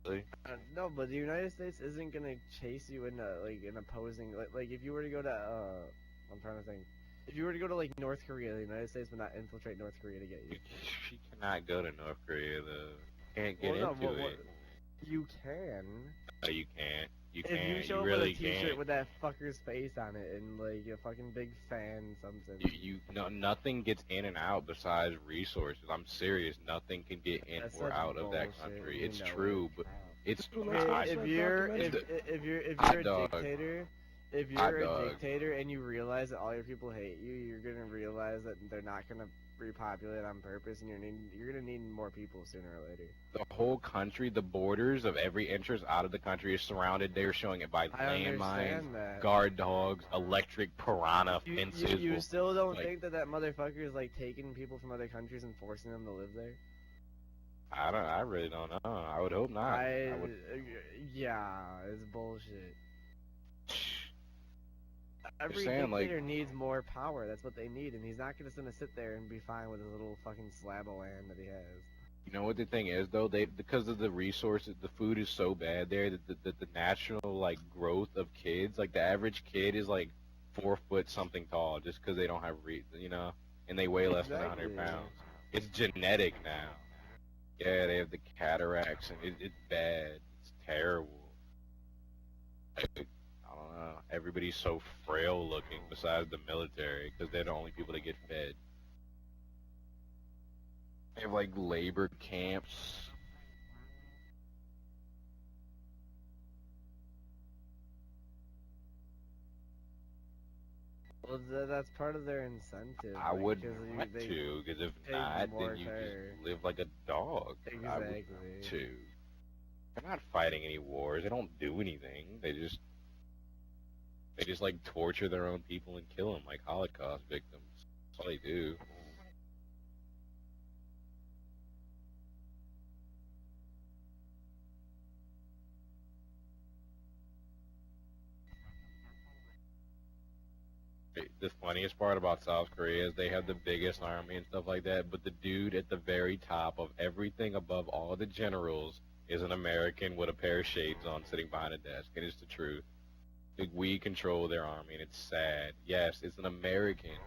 Really? No, but the United States isn't gonna chase you in an opposing like if you were to go to I'm trying to think. If you were to go to like North Korea, the United States would not infiltrate North Korea to get you. You cannot go to North Korea though. You can't get Well, no, into what it. you can. No, you can't. You If you can't. show You up with a really T-shirt can't. with that fucker's face on it and like a fucking big fan something. You no, nothing gets in and out besides resources. I'm serious. Nothing can get in That's or such out of that bullshit, country. you It's know true, it. but it's Okay, if you're hot a dog. dictator, if Hot you're a dog. dictator and you realize that all your people hate you, you're gonna realize that they're not gonna repopulate on purpose, and you're gonna need more people sooner or later. The whole country, the borders of every entrance out of the country is surrounded. They're showing it by I landmines, understand that. guard dogs, electric piranha fences. You still don't like, think that motherfucker is like taking people from other countries and forcing them to live there? I really don't know. I would hope not. Yeah, it's bullshit. Every saying, dictator like, needs more power. That's what they need, and he's not just gonna sit there and be fine with his little fucking slab of land that he has. You know what the thing is though? They because of the resources, the food is so bad there that the natural like growth of kids, like the average kid is like 4 foot something tall just because they don't have and they weigh less than 100 pounds. It's genetic now. Yeah, they have the cataracts and it's bad. It's terrible. I don't know. Everybody's so frail looking besides the military because they're the only people that get fed. They have like labor camps. Well, that's part of their incentive. I like, would 'cause want they to, because if take not, more then you care. just live like a dog. I would Exactly. want to. They're not fighting any wars. They don't do anything. They just like torture their own people and kill them like Holocaust victims. That's all they do. The funniest part about South Korea is they have the biggest army and stuff like that, but the dude at the very top of everything above all the generals is an American with a pair of shades on sitting behind a desk. It is the truth. Like, we control their army, and it's sad. Yes, it's an American.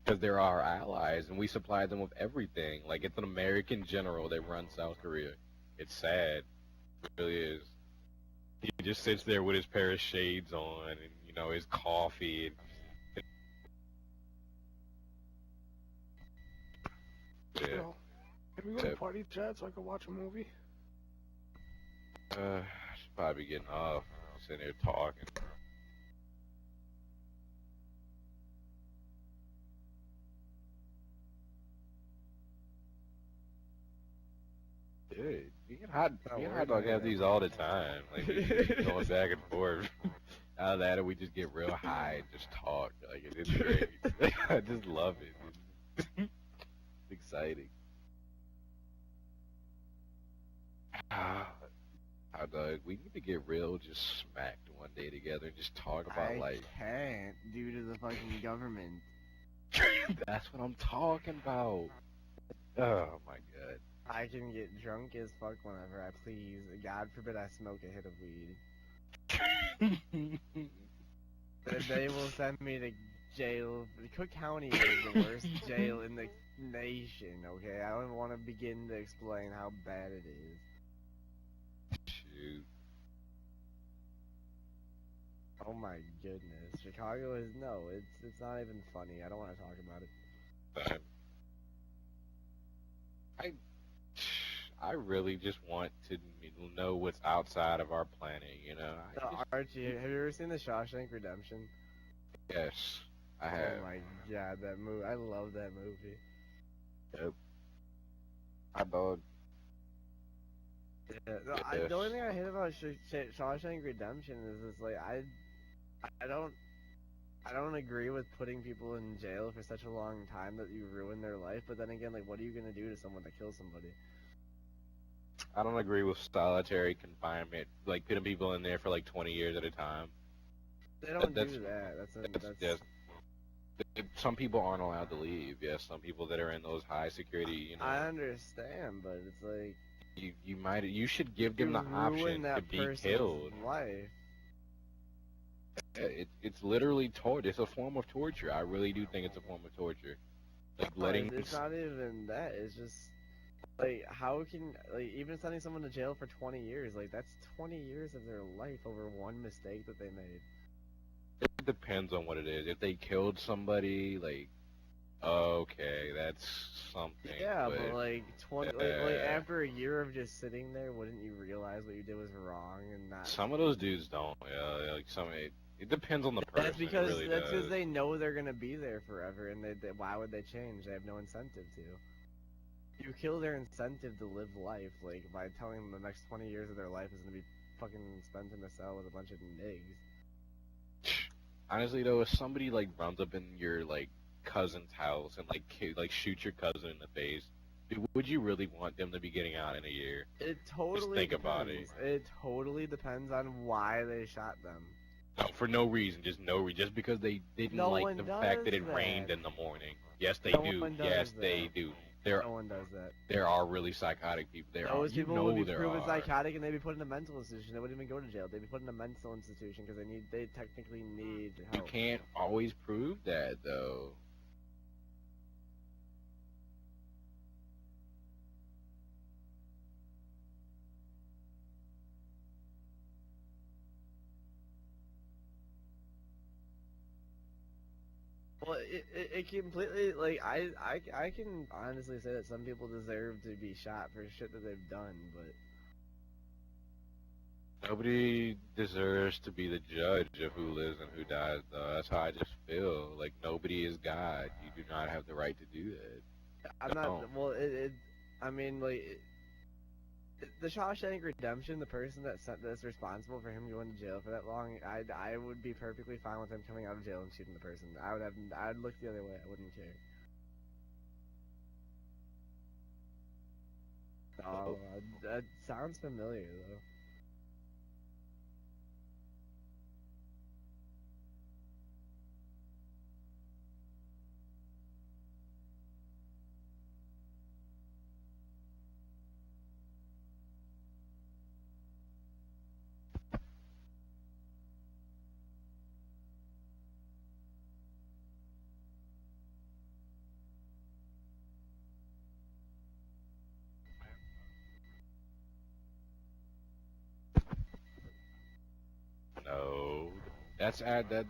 Because they're our allies, and we supply them with everything. Like, it's an American general that runs South Korea. It's sad. It really is. He just sits there with his pair of shades on, and his coffee. Yeah. Yo, can we go to party chat so I can watch a movie? I should probably be getting off. Sitting there talking. Dude, me and Hot Dog have these all the time. Like, we just going back and forth. Out of that, we just get real high and just talk. Like, it's great. I just love it. It's exciting. Hot Dog, we need to get real just smacked one day together and just talk about I can't due to the fucking government. That's what I'm talking about. Oh my god. I can get drunk as fuck whenever I please. God forbid I smoke a hit of weed. They will send me to jail. Cook County is the worst jail in the nation, okay? I don't want to begin to explain how bad it is. Shoot. Oh my goodness. Chicago is, no, it's not even funny. I don't want to talk about it. I really just want to know what's outside of our planet, Archie, have you ever seen The Shawshank Redemption? Yes, I have. Oh my god, that movie. I love that movie. Yep. I bought. Yeah, no, the only thing I hate about Shawshank Redemption is it's like I don't agree with putting people in jail for such a long time that you ruin their life. But then again, like, what are you gonna do to someone that kills somebody? I don't agree with solitary confinement, like putting people in there for like 20 years at a time. They don't do that. That's some people aren't allowed to leave. Yes, some people that are in those high security, I understand, but it's like You should give them the ruin option to that be person's killed. life. It's literally torture. It's a form of torture. I really do think it's a form of torture. Like No, letting it's not even that. It's just like how can even sending someone to jail for 20 years, like that's 20 years of their life over one mistake that they made. it depends on what it is. If they killed somebody, like okay, that's something. Yeah, but like 20, like uh, after a year of just sitting there, wouldn't you realize what you did was wrong and not? some of those dudes don't. Yeah, like it depends on the person. That's because it really does. they know they're gonna be there forever, and why would they change? They have no incentive to. You kill their incentive to live life, like by telling them the next 20 years of their life is gonna be fucking spent in a cell with a bunch of niggas. Honestly though, if somebody like runs up in your like cousin's house and like shoots your cousin in the face, dude, would you really want them to be getting out in a year? It totally think depends. about it. It totally depends on why they shot them. No, for no reason, just just because they didn't No like one the does fact that it that. rained in the morning. Yes, they No do. one does Yes, that. they do. No one does that. There are really psychotic people. Those You people know would be there proven are. psychotic and they'd be put in a mental institution. They wouldn't even go to jail. They'd be put in a mental institution because they technically need help. You can't always prove that though. Well, it completely like I can honestly say that some people deserve to be shot for shit that they've done, but Nobody deserves to be the judge of who lives and who dies, though. That's how I just feel. Like, nobody is God. You do not have the right to do that. I'm not. No. Well, I mean, like the Shawshank Redemption, the person that's responsible for him going to jail for that long, I would be perfectly fine with him coming out of jail and shooting the person. I'd look the other way. I wouldn't care. Oh, that sounds familiar though. No.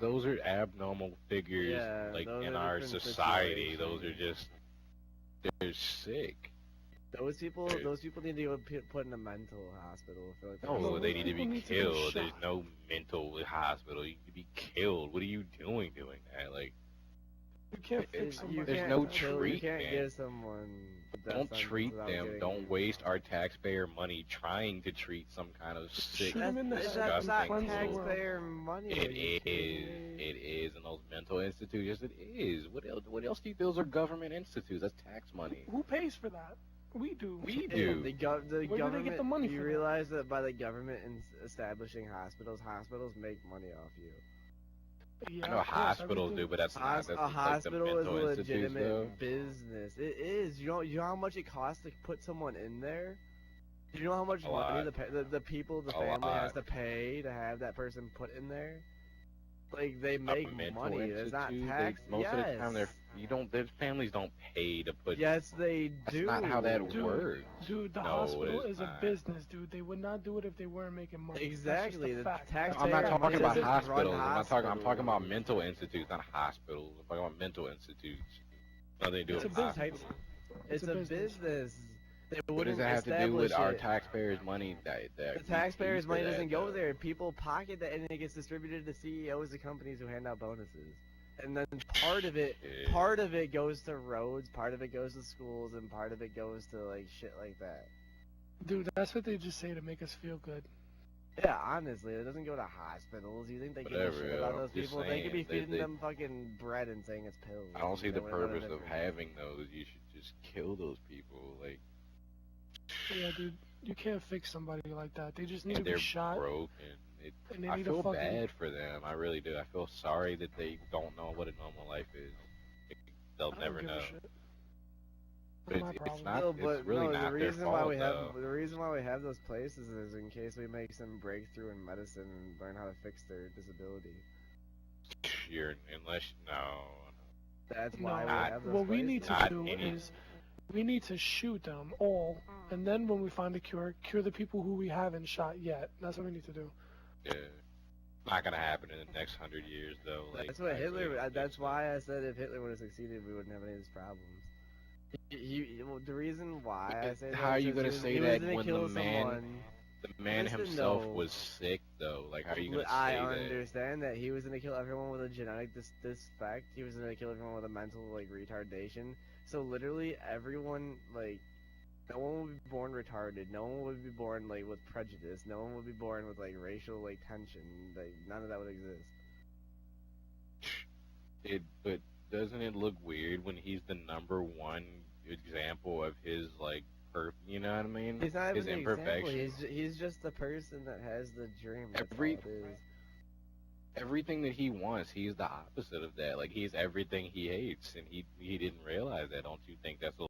Those are abnormal figures, Yeah, like, those in are our different society. Those are situations. just, they're sick. Those people need to go put in a mental hospital. I feel like No, those they need to people be need to be killed. There's shot. no mental hospital. You need to be killed. What are you doing that? Like, You can't fix You somebody. There's can't no kill- You can't treatment. give someone the death don't sentence treat without them. getting Don't waste our taxpayer money trying to treat some kind of sick, Shoot 'em in the head. That's not disgusting little. taxpayer money. It are you is. kidding me? It is in those mental institutions. It is. What else? What else do you? Those are government institutes. That's tax money. Who pays for that? We do. We Yeah, do. the Where do they government. get the money you for that? realize that by the government establishing hospitals make money off you. Yeah, I know of course, hospitals everything- do, but that's not. That's A just, like, the hospital is a mental institutes, legitimate though. business. It is. You know how much it costs to put someone in there. Do you know how much A money lot. the people, the A family has lot. to pay to have that person put in there? Like they A make mental money. It's not institute, tax. most yes. of the time, their families don't pay to put. Yes, they That's do. not how that Dude, works. Dude, the No, hospital it is is a not. business, dude. They would not do it if they weren't making money. Exactly. That's The just a fact. tax- I'm not Taxpayer talking about doesn't run hospitals. I'm talking about hospitals. mental institutes, not hospitals. I'm talking about mental institutes. Nothing to do It's a with business. hospitals. It's a business. They What does wouldn't that have to do with establish our it. taxpayers' money? That The we taxpayers' pay for money that, doesn't go though? there. People pocket that, and it gets distributed to CEOs of companies who hand out bonuses. And then part of it goes to roads, part of it goes to schools, and part of it goes to like shit like that. Dude, that's what they just say to make us feel good. Yeah, honestly, it doesn't go to hospitals. You think they give a Whatever, shit about I'm those just people? They could be saying, feeding them fucking bread and saying it's pills. I don't see They the wouldn't know purpose of difference. having those. You should just kill those people. Like, Yeah, dude, you can't fix somebody like that. They just need to and be they're shot. broken. And they I need feel a fucking. bad for them. I really do. I feel sorry that they don't know what a normal life is. They'll I don't never give a know. shit. But my it's problem. not. No, It's but really no, not the their reason why fault, we have though. the reason why we have those places is in case we make some breakthrough in medicine and learn how to fix their disability. Unless no. That's No, why we Not- have those what we places. need to Not do any- is we need to shoot them all, and then when we find a cure the people who we haven't shot yet. That's what we need to do. Yeah. Not gonna happen in the next 100 years, though. Like, That's what I really Hitler. don't think That's so. why I said if Hitler would have succeeded, we wouldn't have any of these problems. Well, the reason why I say How that are is you because gonna he say was that gonna when kill the man- someone. The man Listen, himself though. was sick, though. Like, how are you gonna say I that? understand that he was gonna kill everyone with a genetic defect. He was gonna kill everyone with a mental like retardation. So literally everyone like, no one would be born retarded. No one would be born like with prejudice. No one would be born with like racial like tension. Like none of that would exist. But doesn't it look weird when he's the number one example of his like you know what I mean? He's not his even an example. imperfections. He's just the person that has the dream. That's Every- all it is. Everything that he wants, he's the opposite of that. Like, he's everything he hates, and he didn't realize that. Don't you think that's a